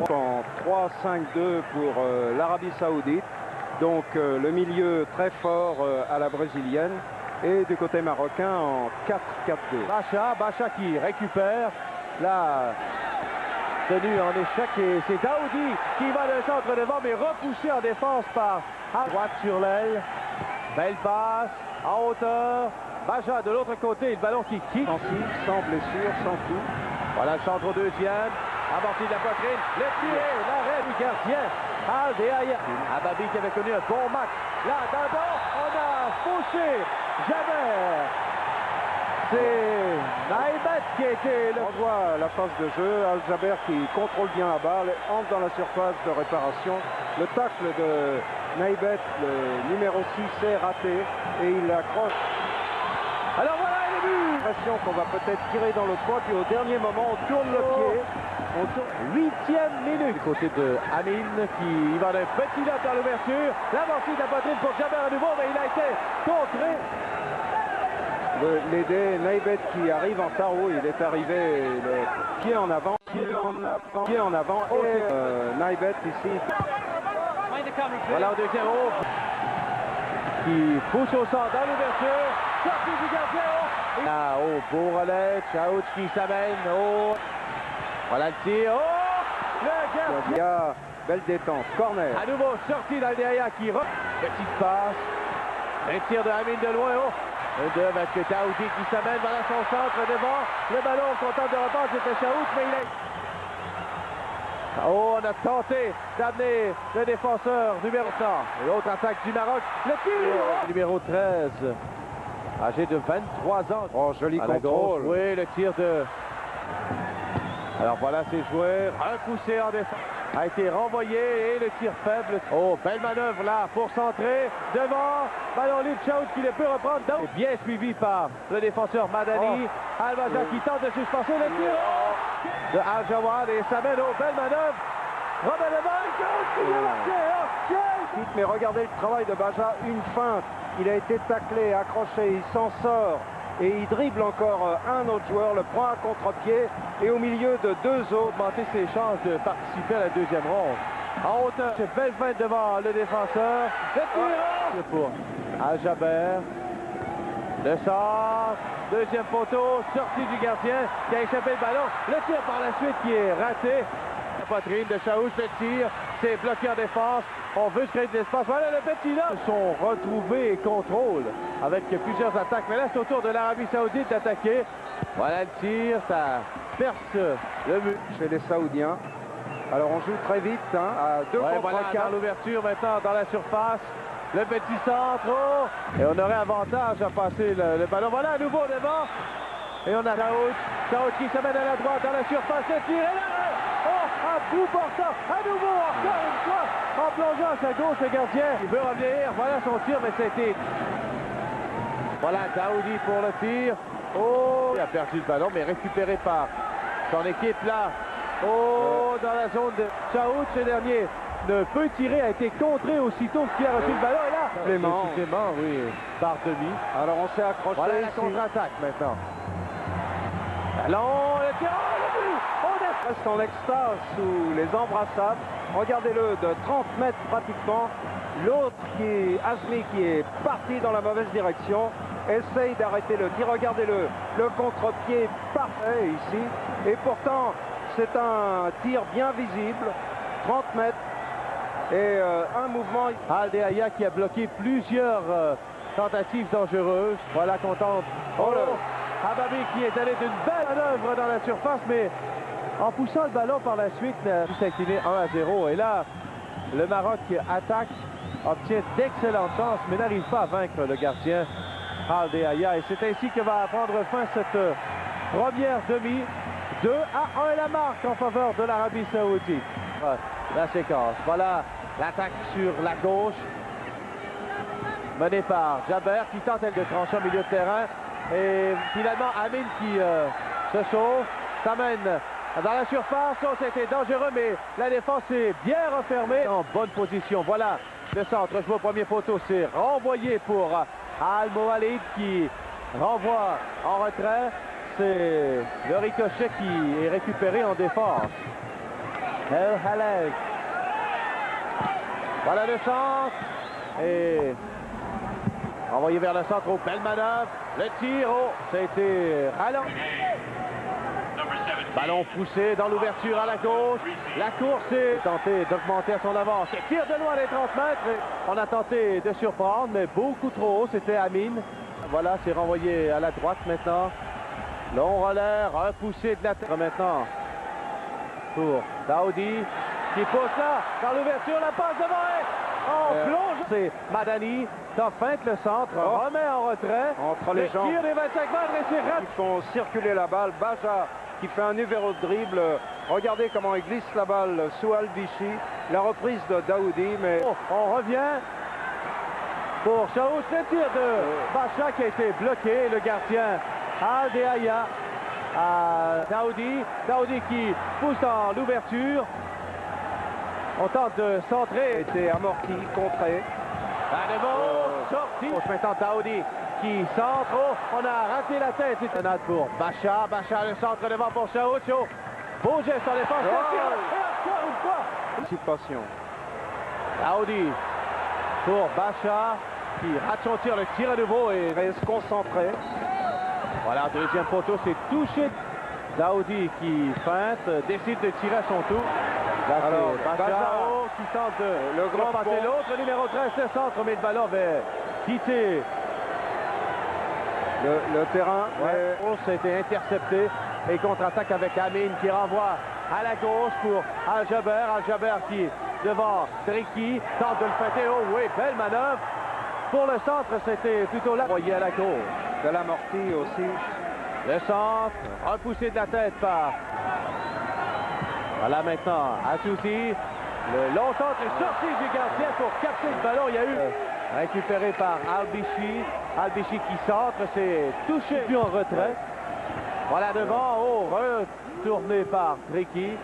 en 3-5-2 pour l'Arabie Saoudite. Donc le milieu très fort à la brésilienne. Et du côté marocain en 4-4-2. Bacha qui récupère. Là, tenu en échec. Et c'est Daoudi qui va le centre devant, mais repoussé en défense par à droite sur l'aile. Belle passe en hauteur. Bacha de l'autre côté, le ballon qui quitte. Sans blessure, sans tout. Voilà le centre au deuxième. Amorti de la poitrine. Le tir, l'arrêt du gardien. Al-Deaya. Ababi qui avait connu un bon match. Là, d'abord, on a fauché Jaber. C'est Naïbet qui a été le... On voit la phase de jeu. Al-Jaber qui contrôle bien la balle, entre dans la surface de réparation. Le tacle de Naïbet, le numéro 6, est raté et il accroche. Alors voilà le but. L'impression qu'on va peut-être tirer dans le coin, puis au dernier moment, on tourne le pied. On tourne. 8e minute. Du côté de Amine qui va d'un petit lob dans l'ouverture. L'amorti de la poitrine pour Jaber à nouveau, mais il a été contré. L'aider, Naïbet qui arrive en tarot, il est arrivé le pied en avant, et Naïbet ici. Voilà au deuxième rôle qui pousse au centre dans l'ouverture, sortie du gardien. Là, oh, beau relais, Chaout qui s'amène, oh, voilà le tir, oh, le gardien. Belle détente, corner. À nouveau sorti d'Al-Deaya qui petite passe, un tir de Amine de loin, oh. Un deux avec Daoudi qui s'amène vers son centre devant. Le ballon content de repas, c'était Chaout, mais il est... Oh, on a tenté d'amener le défenseur numéro 100. L'autre attaque du Maroc. Le tir! Numéro 13, âgé de 23 ans. Oh, joli contrôle. Oui, le tir de... Alors voilà ces joueurs. Un poussé en défense. A été renvoyé et le tir faible. Oh, belle manœuvre là pour centrer. Devant, ballon libre, Chaout qui le peut reprendre. Donc, bien suivi par le défenseur Madani. Al-Baja qui tente de suspenser le tir de Al-Jawad et s'amène aux belles manœuvres. Robert Levan, Chaout qui vient marquer. Mais regardez le travail de Baja, une feinte. Il a été taclé, accroché, il s'en sort. Et il dribble encore un autre joueur, le prend à contre-pied et au milieu de deux autres. Augmenter ses chances de participer à la deuxième ronde. En hauteur, c'est belle feinte devant le défenseur. Le tir pour Al-Jaber. Le sort, deuxième poteau, sortie du gardien qui a échappé le ballon. Le tir par la suite qui est raté. La poitrine de Chaout, le tir, c'est bloqué en défense. On veut se créer de l'espace. Voilà le petit là. Ils sont retrouvés et contrôlent avec plusieurs attaques. Mais là, c'est au tour de l'Arabie Saoudite d'attaquer. Voilà le tir, ça perce le but chez les Saoudiens. Alors on joue très vite, hein, à 2 contre voilà, 4. Dans l'ouverture maintenant dans la surface. Le petit centre. Oh, et on aurait avantage à passer le ballon. Voilà à nouveau devant. Et on a Chaout qui se mène à la droite dans la surface. Le tir est là. Oh, à bout portant. À nouveau, encore une fois. En plongeant à sa gauche, le gardien. Il veut revenir. Voilà son tir, mais c'était... Voilà Daoudi pour le tir. Oh, il a perdu le ballon, mais récupéré par son équipe là. Oh, dans la zone de Chaout, ce dernier ne peut tirer, a été contré aussitôt qu'il a reçu le ballon. Et là, supplément, oui, par demi. Alors on s'est accroché. Voilà la contre-attaque maintenant. Ballon, le tir, le but. On reste en extase sous les embrassades. Regardez-le de 30 mètres pratiquement. L'autre Azmi qui est parti dans la mauvaise direction, essaye d'arrêter le tir. Regardez-le, le contre-pied parfait ici. Et pourtant, c'est un tir bien visible, 30 mètres. Et un mouvement. Al-Deaya qui a bloqué plusieurs tentatives dangereuses. Voilà qu'on tente. Oh, Ababi qui est allé d'une belle manœuvre dans la surface, mais en poussant le ballon par la suite, s'incliner 1-0. Et là, le Maroc attaque, obtient d'excellentes chances, mais n'arrive pas à vaincre le gardien Al-Deaya. Et c'est ainsi que va prendre fin cette première demi. 2-1 la marque en faveur de l'Arabie Saoudite. La séquence. Voilà l'attaque sur la gauche. Menée par Jaber qui tente elle de trancher au milieu de terrain. Et finalement Amine qui se sauve. S'amène dans la surface. Oh, c'était dangereux, mais la défense est bien refermée. En bonne position. Voilà le centre. Je vois au premier poteau. C'est renvoyé pour Al-Moalid qui renvoie en retrait. C'est le ricochet qui est récupéré en défense. El Halek. Voilà le centre. Et envoyé vers le centre. Oh, belle manœuvre. Le tir. Oh, ça a été ralenti. Ballon poussé dans l'ouverture à la gauche. La course est tentée d'augmenter à son avance. Tir de loin les 30 mètres. On a tenté de surprendre, mais beaucoup trop haut. C'était Amin. Voilà, c'est renvoyé à la droite maintenant. Long relais, repoussé de la tête maintenant. Pour Daoudi qui pousse là dans l'ouverture. La passe devant. On plonge. C'est Madani. Ça feinte le centre. Remet en retrait. Entre les jambes. Tir des 25 mètres et c'est raté. Ils font circuler la balle. Baja qui fait un numéro de dribble. Regardez comment il glisse la balle sous Al-Bichi. La reprise de Daoudi, mais... On revient pour Chaouz. Le tir de Bacha qui a été bloqué. Le gardien Aldeaya à Daoudi. Daoudi qui pousse en l'ouverture. On tente de centrer. Était amorti, contré. À nouveau, sorti. Maintenant Daoudi qui centre. Oh, on a raté la tête. C'est un pour Bacha. Bacha le centre devant pour Chaouz. Beau geste en défense. Anticipation. Daoudi pour Bacha qui rate son tir. Le tir à nouveau et Reste concentré. voilà, deuxième poteau, c'est touché. Daoudi qui feinte, décide de tirer à son tour. Là, alors, Bachao qui tente de le grand passer l'autre, numéro 13, le centre, mais le ballon avait quitté le terrain. Ouais. Ça a été intercepté et contre-attaque avec Amin qui renvoie à la gauche pour Al-Jaber. Al-Jaber qui devant Driki tente de le fêter. Oh oui, belle manœuvre. Pour le centre, c'était plutôt là. Envoyé à la gauche. De l'amorti aussi. Le centre, repoussé de la tête par... Voilà maintenant, Atouti. Le long centre est sorti du gardien pour capter le ballon. Il y a eu récupéré par Al-Bichi. Al-Bichi qui centre, c'est touché puis en retrait. Voilà devant, oh, retourné par Driki.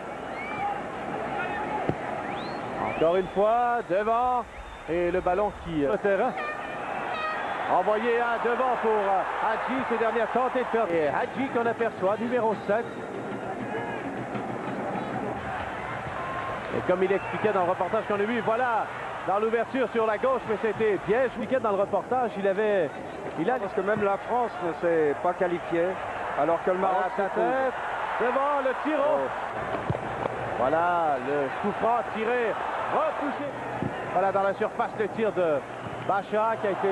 Encore une fois, devant. Et le ballon qui... le terrain. Envoyé à devant pour Hadji, ces dernières tenté de faire. Et Hadji qu'on aperçoit, numéro 7. Et comme il expliquait dans le reportage qu'on a vu, voilà, dans l'ouverture sur la gauche, mais c'était bien expliqué dans le reportage, Parce que même la France ne s'est pas qualifiée, alors que le Maroc... Voilà, sa tête, devant le tir. Voilà, le coup franc tiré, repoussé. Voilà, dans la surface, le tir de Bacha qui a été...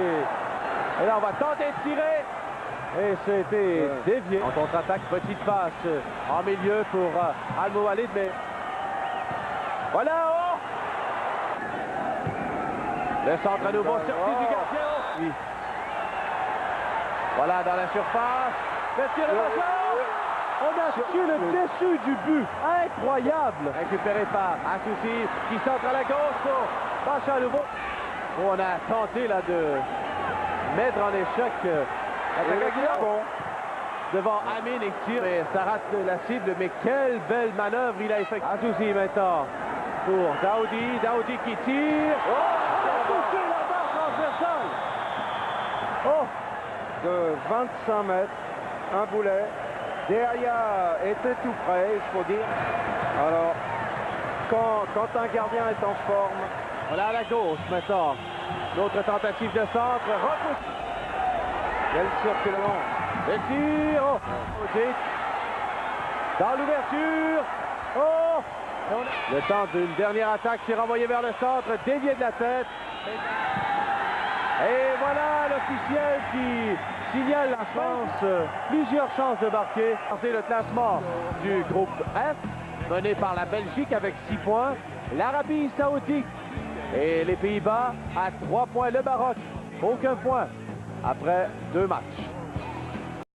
Et là, on va tenter de tirer. Et c'était dévié. En contre-attaque, petite passe en milieu pour Al-Moualid, mais... Voilà, oh! Le centre à nouveau sorti du gardien. Oui. Voilà, dans la surface. Le tir de Bacha. On a su le dessus du but. Incroyable. Récupéré par Atouti qui centre à la gauche pour Bacha à nouveau. Oh, on a tenté là de mettre en échec devant Amin et tire. Et ça rate la cible, mais quelle belle manœuvre il a effectué. Atouti maintenant pour Daoudi. Daoudi qui tire. Oh, il a touché la barre transversale. Oh, de 25 mètres, un boulet. Derrière était tout près, il faut dire. Alors, quand un gardien est en forme... Voilà à la gauche maintenant. L'autre tentative de centre. Repousse. Quel circulement. Le tir. Oh. Dans l'ouverture. Oh. Le temps d'une dernière attaque. C'est renvoyé vers le centre. Dévié de la tête. Et voilà l'officiel qui signale la chance. Plusieurs chances de marquer. C'est le classement du groupe F, mené par la Belgique avec 6 points. L'Arabie Saoudite et les Pays-Bas à 3 points. Le Maroc, aucun point après 2 matchs.